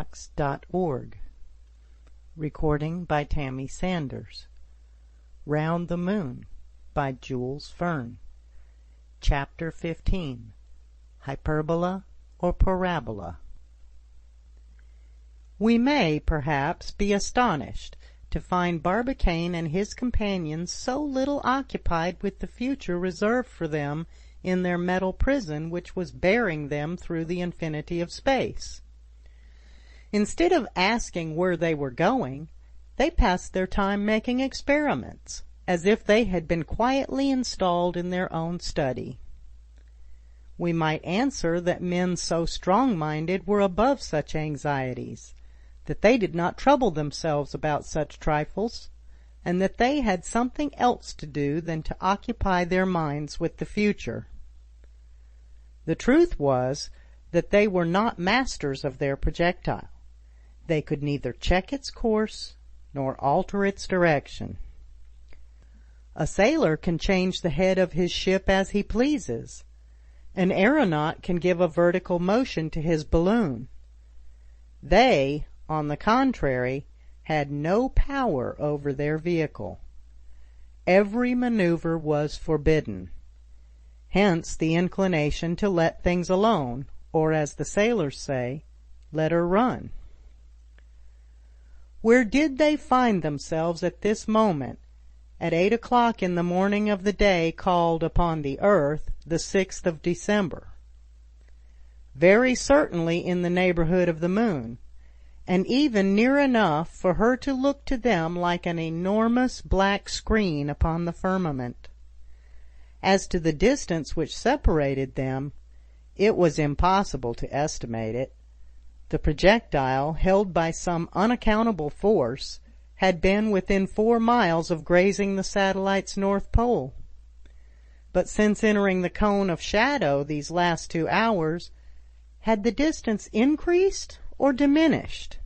Audiobook.org. Recording by Tammy Sanders. Round the Moon by Jules Verne. Chapter 15. Hyperbola or Parabola. We may, perhaps, be astonished to find Barbicane and his companions so little occupied with the future reserved for them in their metal prison which was bearing them through the infinity of space. Instead of asking where they were going, they passed their time making experiments, as if they had been quietly installed in their own study. We might answer that men so strong-minded were above such anxieties, that they did not trouble themselves about such trifles, and that they had something else to do than to occupy their minds with the future. The truth was that they were not masters of their projectile. They could neither check its course nor alter its direction. A sailor can change the head of his ship as he pleases. An aeronaut can give a vertical motion to his balloon. They, on the contrary, had no power over their vehicle. Every maneuver was forbidden. Hence the inclination to let things alone, or as the sailors say, let her run. Where did they find themselves at this moment, at 8 o'clock in the morning of the day called upon the earth the 6th of December? Very certainly in the neighborhood of the moon, and even near enough for her to look to them like an enormous black screen upon the firmament. As to the distance which separated them, it was impossible to estimate it. The projectile, held by some unaccountable force, had been within 4 miles of grazing the satellite's north pole. But since entering the cone of shadow these last 2 hours, had the distance increased or diminished?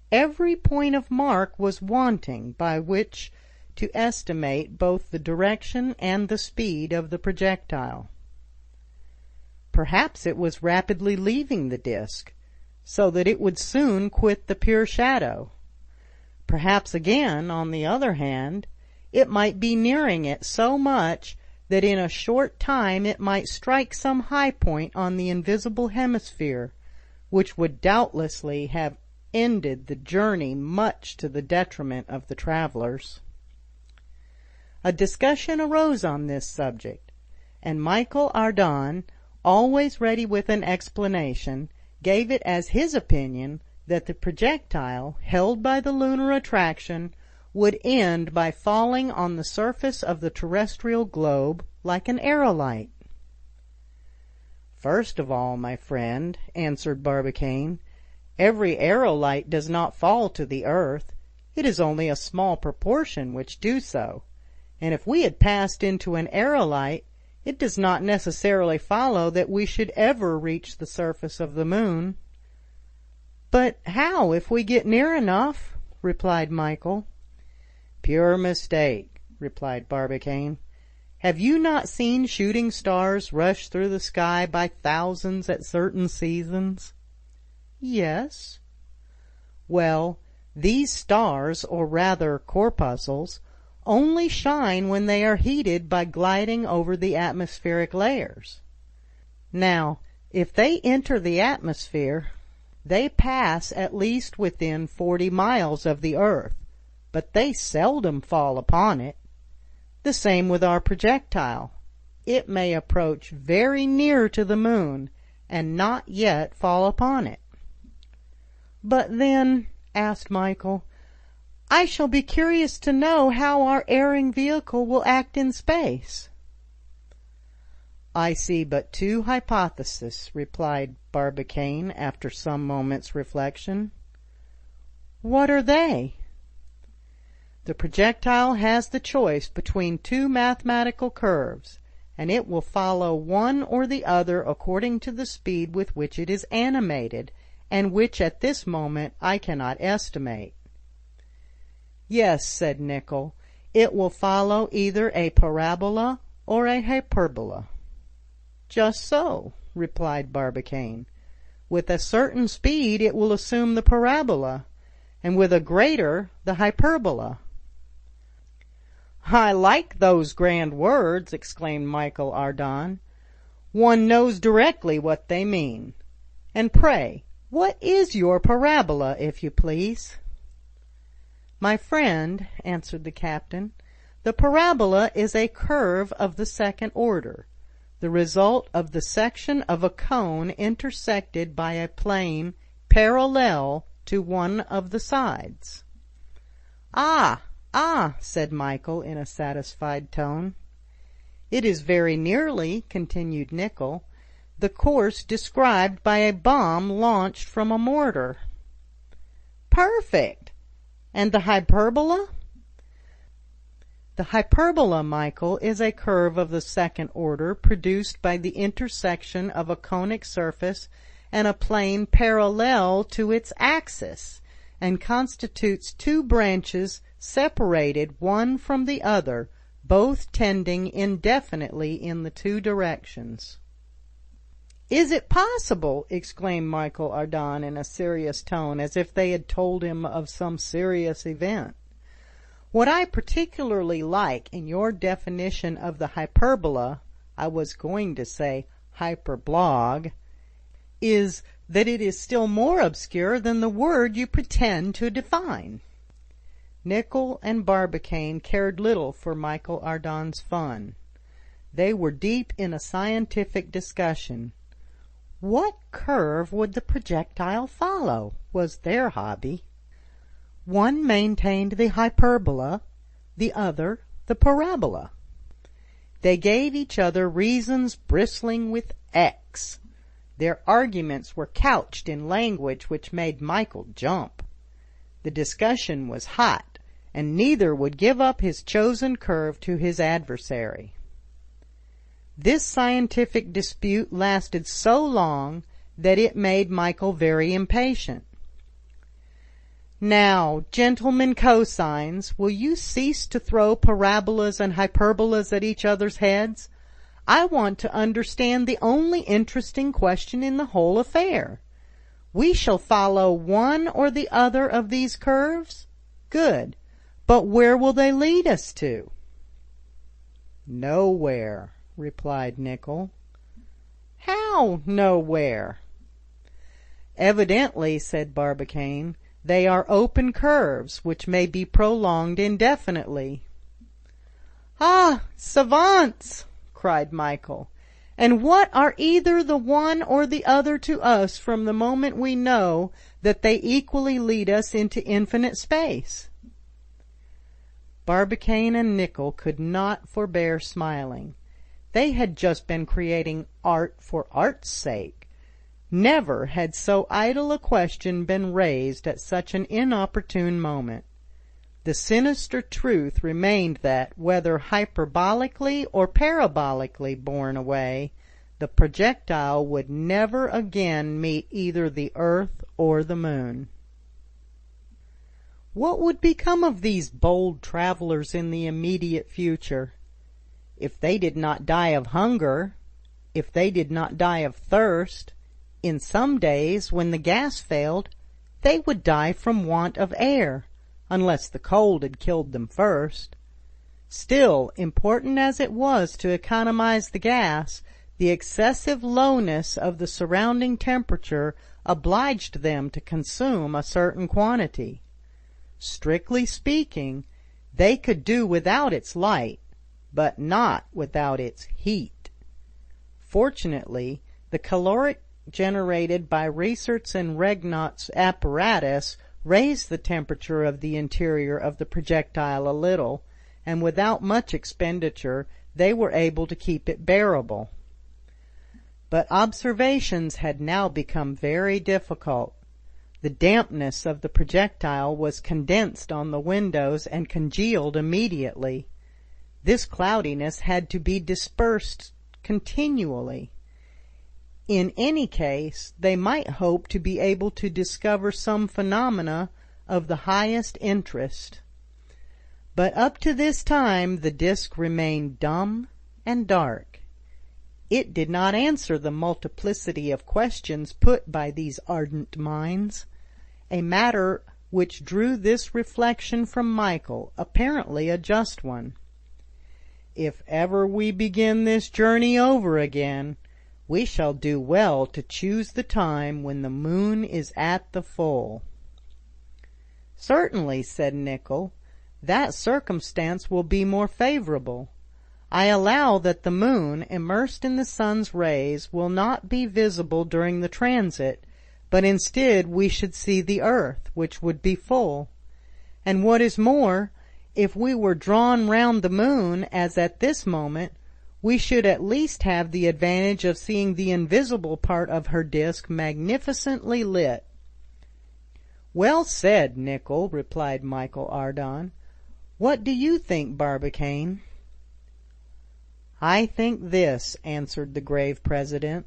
Every point of mark was wanting by which to estimate both the direction and the speed of the projectile. Perhaps it was rapidly leaving the disk, so that it would soon quit the pure shadow. Perhaps again, on the other hand, it might be nearing it so much that in a short time it might strike some high point on the invisible hemisphere, which would doubtlessly have ended the journey much to the detriment of the travelers. A discussion arose on this subject, and Michel Ardan, always ready with an explanation, gave it as his opinion that the projectile, held by the lunar attraction, would end by falling on the surface of the terrestrial globe like an aerolite. "First of all, my friend," answered Barbicane, "every aerolite does not fall to the earth. It is only a small proportion which do so, and if we had passed into an aerolite, it does not necessarily follow that we should ever reach the surface of the moon." "But how if we get near enough?" replied Michel. "Pure mistake," replied Barbicane. "Have you not seen shooting stars rush through the sky by thousands at certain seasons?" "Yes." "Well, these stars, or rather corpuscles, only shine when they are heated by gliding over the atmospheric layers. Now, if they enter the atmosphere, they pass at least within 40 miles of the earth, but they seldom fall upon it. The same with our projectile. It may approach very near to the moon and not yet fall upon it." "But then," asked Michel, "I shall be curious to know how our erring vehicle will act in space." "I see but 2 hypotheses," replied Barbicane after some moments' reflection. "What are they?" "The projectile has the choice between 2 mathematical curves, and it will follow one or the other according to the speed with which it is animated, and which at this moment I cannot estimate." "Yes," said Nicholl, "it will follow either a parabola or a hyperbola." "Just so," replied Barbicane. With a certain speed it will assume the parabola, and with a greater the hyperbola." "I like those grand words," exclaimed Michael Ardan. "One knows directly what they mean. And pray, what is your parabola, if you please?" "My friend," answered the captain, "the parabola is a curve of the second order, the result of the section of a cone intersected by a plane parallel to one of the sides." "Ah, ah," said Michael in a satisfied tone. "It is very nearly," continued Nicholl, "the course described by a bomb launched from a mortar." "Perfect! And the hyperbola?" "The hyperbola, Michael, is a curve of the second order produced by the intersection of a conic surface and a plane parallel to its axis, and constitutes two branches separated one from the other, both tending indefinitely in the two directions." "Is it possible?" exclaimed Michael Ardan in a serious tone, as if they had told him of some serious event. "What I particularly like in your definition of the hyperbola, I was going to say hyperblog, is that it is still more obscure than the word you pretend to define." Nicholl and Barbicane cared little for Michael Ardan's fun. They were deep in a scientific discussion. What curve would the projectile follow, was their hobby. One maintained the hyperbola, the other the parabola. They gave each other reasons bristling with X. Their arguments were couched in language which made Michael jump. The discussion was hot, and neither would give up his chosen curve to his adversary. This scientific dispute lasted so long that it made Michael very impatient. "Now, gentlemen cosines, will you cease to throw parabolas and hyperbolas at each other's heads? I want to understand the only interesting question in the whole affair. We shall follow one or the other of these curves? Good. But where will they lead us to?" "Nowhere," replied Nicholl. "How nowhere?" "Evidently," said Barbicane, "they are open curves, which may be prolonged indefinitely." "Ah, savants!" cried Michael. "And what are either the one or the other to us from the moment we know that they equally lead us into infinite space?" Barbicane and Nicholl could not forbear smiling. They had just been creating art for art's sake. Never had so idle a question been raised at such an inopportune moment. The sinister truth remained that, whether hyperbolically or parabolically borne away, the projectile would never again meet either the earth or the moon. What would become of these bold travelers in the immediate future? If they did not die of hunger, if they did not die of thirst, in some days when the gas failed, they would die from want of air, unless the cold had killed them first. Still, important as it was to economize the gas, the excessive lowness of the surrounding temperature obliged them to consume a certain quantity. Strictly speaking, they could do without its light, but not without its heat. Fortunately, the caloric generated by Riesert's and Regnaut's apparatus raised the temperature of the interior of the projectile a little, and without much expenditure they were able to keep it bearable. But observations had now become very difficult. The dampness of the projectile was condensed on the windows and congealed immediately. This cloudiness had to be dispersed continually. In any case, they might hope to be able to discover some phenomena of the highest interest. But up to this time the disk remained dumb and dark. it did not answer the multiplicity of questions put by these ardent minds, a matter which drew this reflection from Michael, apparently a just one. If ever we begin this journey over again, we shall do well to choose the time when the moon is at the full. Certainly, said Nicholl, that circumstance will be more favorable. I allow that the moon, immersed in the sun's rays, will not be visible during the transit, but instead we should see the earth, which would be full. And what is more, if we were drawn round the moon, as at this moment, we should at least have the advantage of seeing the invisible part of her disk magnificently lit. Well said, Nicholl, replied Michael Ardan. What do you think, Barbicane? I think this, answered the grave president.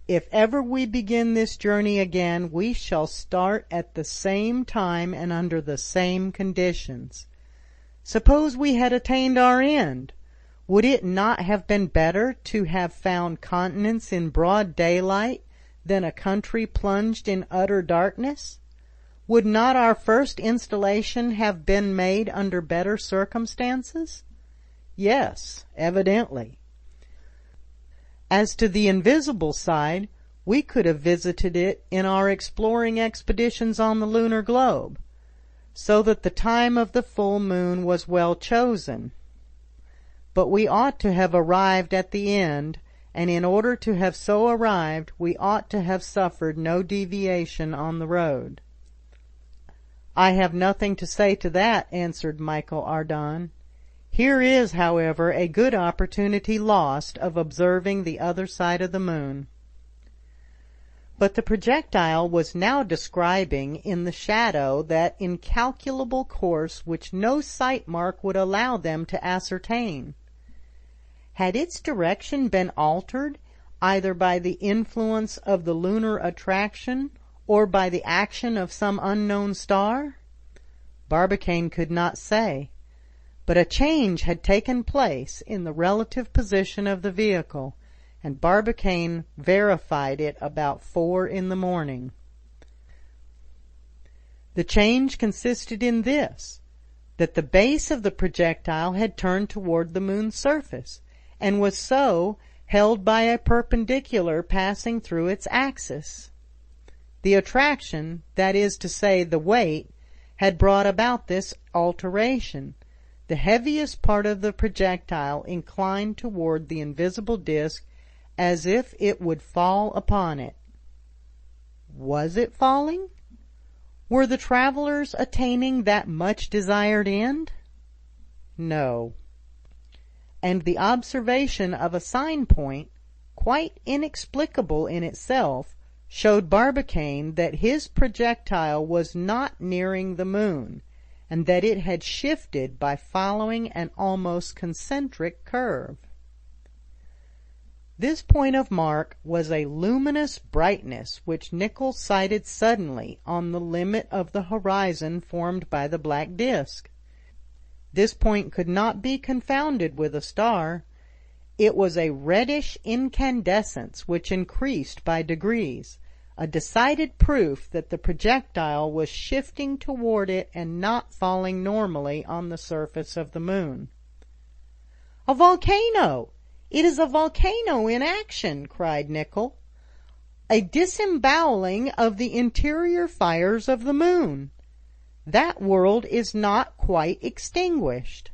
If ever we begin this journey again, we shall start at the same time and under the same conditions. Suppose we had attained our end, would it not have been better to have found continents in broad daylight than a country plunged in utter darkness? Would not our first installation have been made under better circumstances? Yes, evidently. As to the invisible side, we could have visited it in our exploring expeditions on the lunar globe, so that the time of the full moon was well chosen. But we ought to have arrived at the end, and in order to have so arrived, we ought to have suffered no deviation on the road. I have nothing to say to that, answered Michael Ardan. Here is, however, a good opportunity lost of observing the other side of the moon. But the projectile was now describing in the shadow that incalculable course which no sight mark would allow them to ascertain. Had its direction been altered, either by the influence of the lunar attraction or by the action of some unknown star? Barbicane could not say. But a change had taken place in the relative position of the vehicle, and Barbicane verified it about 4 in the morning. The change consisted in this, that the base of the projectile had turned toward the moon's surface, and was so held by a perpendicular passing through its axis. The attraction, that is to say the weight, had brought about this alteration. The heaviest part of the projectile inclined toward the invisible disk as if it would fall upon it. Was it falling? Were the travelers attaining that much desired end? No. And the observation of a sign point, quite inexplicable in itself, showed Barbicane that his projectile was not nearing the moon, and that it had shifted by following an almost concentric curve. This point of mark was a luminous brightness which Nicholl sighted suddenly on the limit of the horizon formed by the black disk. This point could not be confounded with a star. It was a reddish incandescence which increased by degrees, a decided proof that the projectile was shifting toward it and not falling normally on the surface of the moon. "A volcano! It is a volcano in action!" cried Nicholl. "A disemboweling of the interior fires of the moon. That world is not quite extinguished."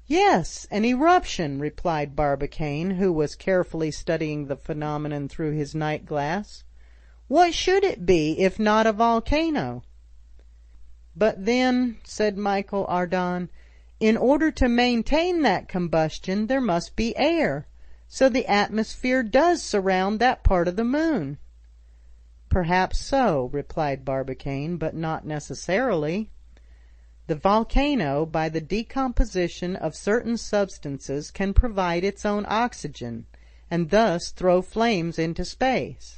"Yes, an eruption," replied Barbicane, who was carefully studying the phenomenon through his night glass. "What should it be if not a volcano?" "But then," said Michael Ardan, "in order to maintain that combustion there must be air, so the atmosphere does surround that part of the moon." "Perhaps so," replied Barbicane, "but not necessarily. The volcano, by the decomposition of certain substances, can provide its own oxygen, and thus throw flames into space.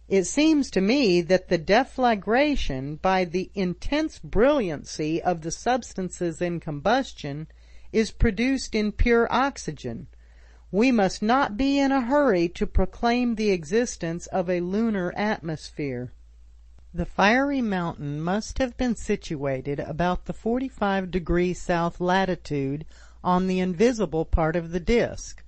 It seems to me that the deflagration, by the intense brilliancy of the substances in combustion, is produced in pure oxygen, We must not be in a hurry to proclaim the existence of a lunar atmosphere. The fiery mountain must have been situated about the 45° south latitude on the invisible part of the disk,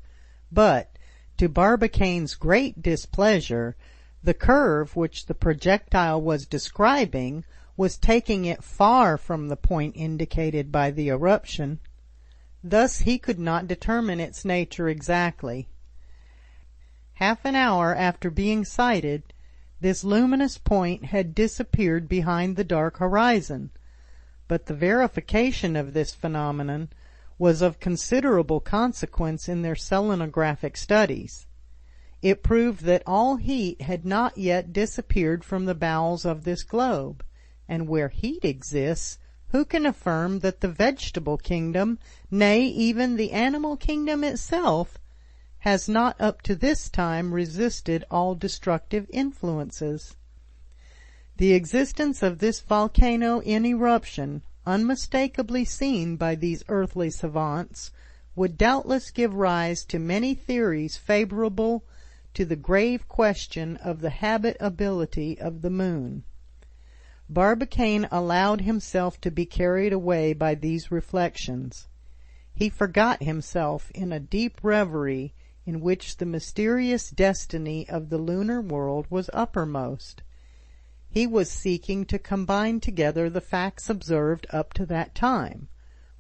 but, to Barbicane's great displeasure, the curve which the projectile was describing was taking it far from the point indicated by the eruption. Thus he could not determine its nature exactly. Half an hour after being sighted, this luminous point had disappeared behind the dark horizon, but the verification of this phenomenon was of considerable consequence in their selenographic studies. It proved that all heat had not yet disappeared from the bowels of this globe, and where heat exists, who can affirm that the vegetable kingdom, nay, even the animal kingdom itself, has not up to this time resisted all destructive influences? The existence of this volcano in eruption, unmistakably seen by these earthly savants, would doubtless give rise to many theories favorable to the grave question of the habitability of the moon. Barbicane allowed himself to be carried away by these reflections. He forgot himself in a deep reverie in which the mysterious destiny of the lunar world was uppermost. He was seeking to combine together the facts observed up to that time,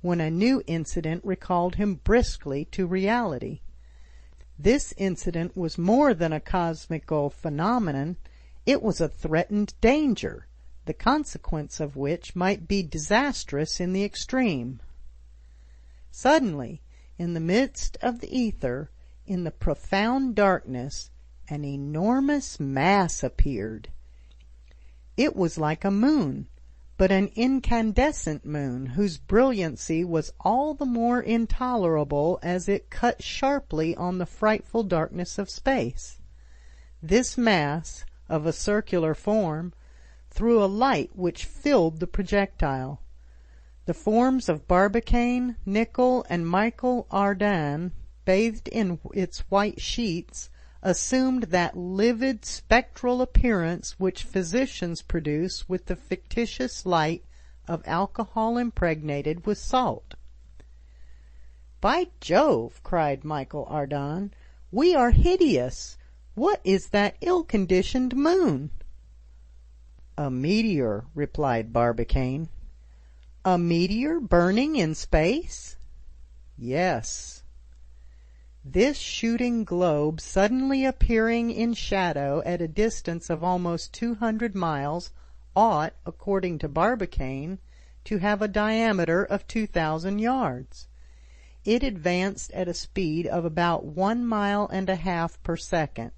when a new incident recalled him briskly to reality. This incident was more than a cosmical phenomenon. It was a threatened danger, the consequence of which might be disastrous in the extreme. Suddenly, in the midst of the ether, in the profound darkness, an enormous mass appeared. It was like a moon, but an incandescent moon, whose brilliancy was all the more intolerable as it cut sharply on the frightful darkness of space. This mass, of a circular form, threw a light which filled the projectile. The forms of Barbicane, Nicholl, and Michel Ardan, bathed in its white sheets, assumed that livid spectral appearance which physicians produce with the fictitious light of alcohol impregnated with salt. "By Jove!" cried Michel Ardan, "we are hideous! What is that ill-conditioned moon?" "A meteor," replied Barbicane. "A meteor burning in space?" "Yes." This shooting globe, suddenly appearing in shadow at a distance of almost 200 miles, ought, according to Barbicane, to have a diameter of 2,000 yards. It advanced at a speed of about 1.5 miles per second.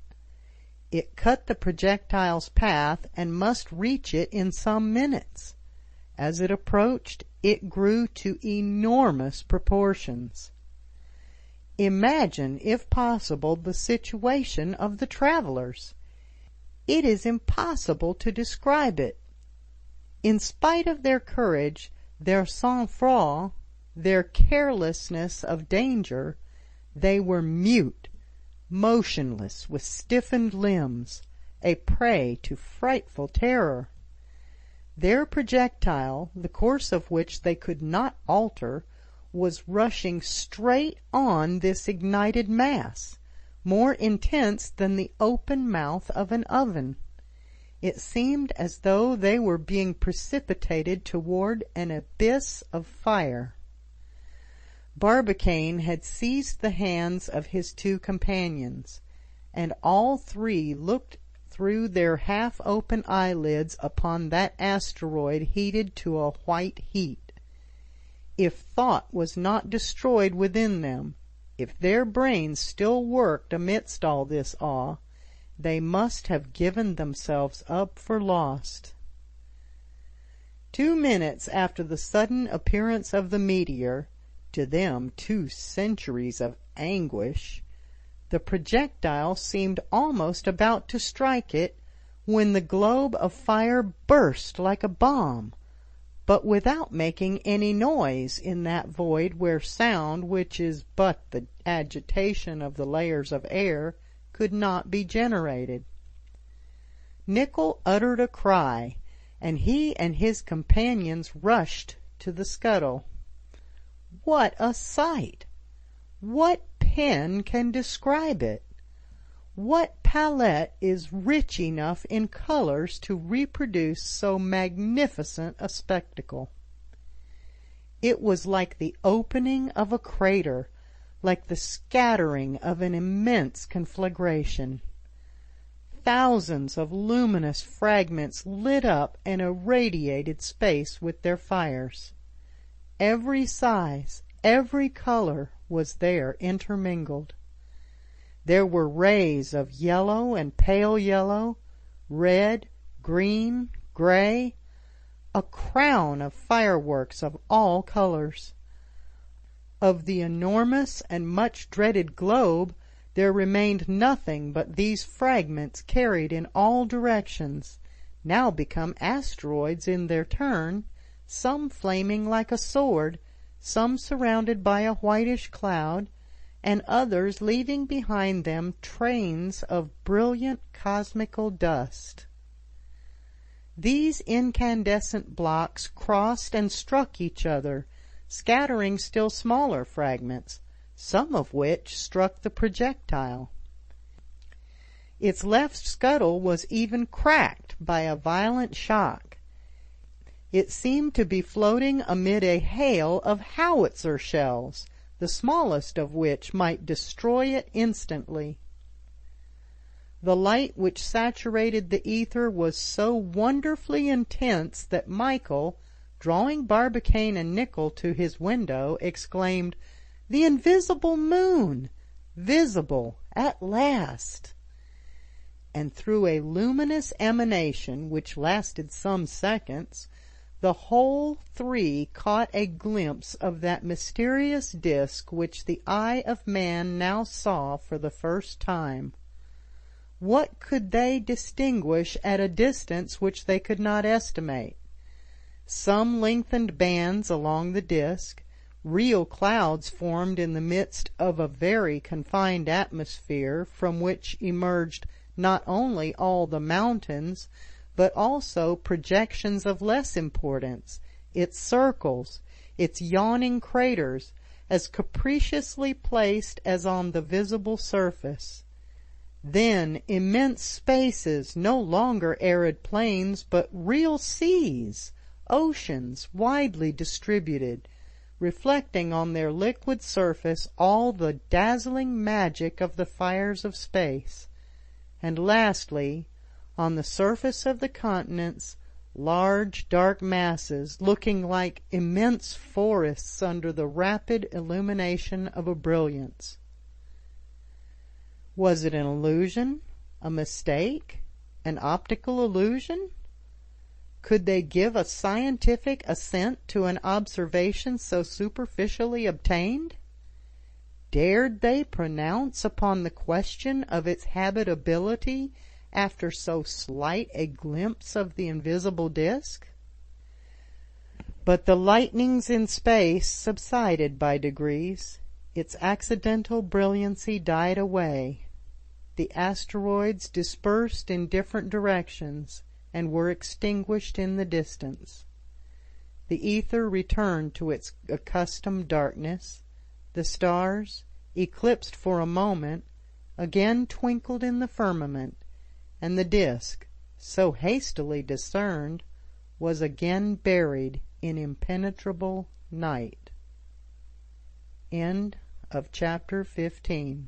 It cut the projectile's path and must reach it in some minutes. As it approached, it grew to enormous proportions. Imagine, if possible, the situation of the travelers. It is impossible to describe it. In spite of their courage, their sang-froid, their carelessness of danger, they were mute, motionless, with stiffened limbs, a prey to frightful terror. Their projectile, the course of which they could not alter, was rushing straight on this ignited mass, more intense than the open mouth of an oven. It seemed as though they were being precipitated toward an abyss of fire. Barbicane had seized the hands of his two companions, and all three looked through their half-open eyelids upon that asteroid heated to a white heat. If thought was not destroyed within them, if their brains still worked amidst all this awe, they must have given themselves up for lost. 2 minutes after the sudden appearance of the meteor, to them 2 centuries of anguish, the projectile seemed almost about to strike it, when the globe of fire burst like a bomb, but without making any noise in that void where sound, which is but the agitation of the layers of air, could not be generated. Nickel uttered a cry, and he and his companions rushed to the scuttle. What a sight! What pen can describe it? What palette is rich enough in colors to reproduce so magnificent a spectacle? It was like the opening of a crater, like the scattering of an immense conflagration. Thousands of luminous fragments lit up and irradiated space with their fires. Every size, every color was there intermingled. There were rays of yellow and pale yellow, red, green, gray, a crown of fireworks of all colors. Of the enormous and much dreaded globe, there remained nothing but these fragments carried in all directions, now become asteroids in their turn, some flaming like a sword, some surrounded by a whitish cloud, and others leaving behind them trains of brilliant cosmical dust. These incandescent blocks crossed and struck each other, scattering still smaller fragments, some of which struck the projectile. Its left scuttle was even cracked by a violent shock. It seemed to be floating amid a hail of howitzer shells, the smallest of which might destroy it instantly. The light which saturated the ether was so wonderfully intense that Michael, drawing Barbicane and Nicholl to his window, exclaimed, "The invisible moon! Visible at last!" And through a luminous emanation, which lasted some seconds, the whole three caught a glimpse of that mysterious disk which the eye of man now saw for the first time. What could they distinguish at a distance which they could not estimate? Some lengthened bands along the disk, real clouds formed in the midst of a very confined atmosphere, from which emerged not only all the mountains, but also projections of less importance, its circles, its yawning craters, as capriciously placed as on the visible surface. Then immense spaces, no longer arid plains, but real seas, oceans widely distributed, reflecting on their liquid surface all the dazzling magic of the fires of space. And lastly, on the surface of the continents, large dark masses, looking like immense forests under the rapid illumination of a brilliance. Was it an illusion, a mistake, an optical illusion? Could they give a scientific assent to an observation so superficially obtained? Dared they pronounce upon the question of its habitability after so slight a glimpse of the invisible disk? But the lightnings in space subsided by degrees. Its accidental brilliancy died away. The asteroids dispersed in different directions and were extinguished in the distance. The ether returned to its accustomed darkness. The stars, eclipsed for a moment, again twinkled in the firmament, and the disk, so hastily discerned, was again buried in impenetrable night. End of chapter 15.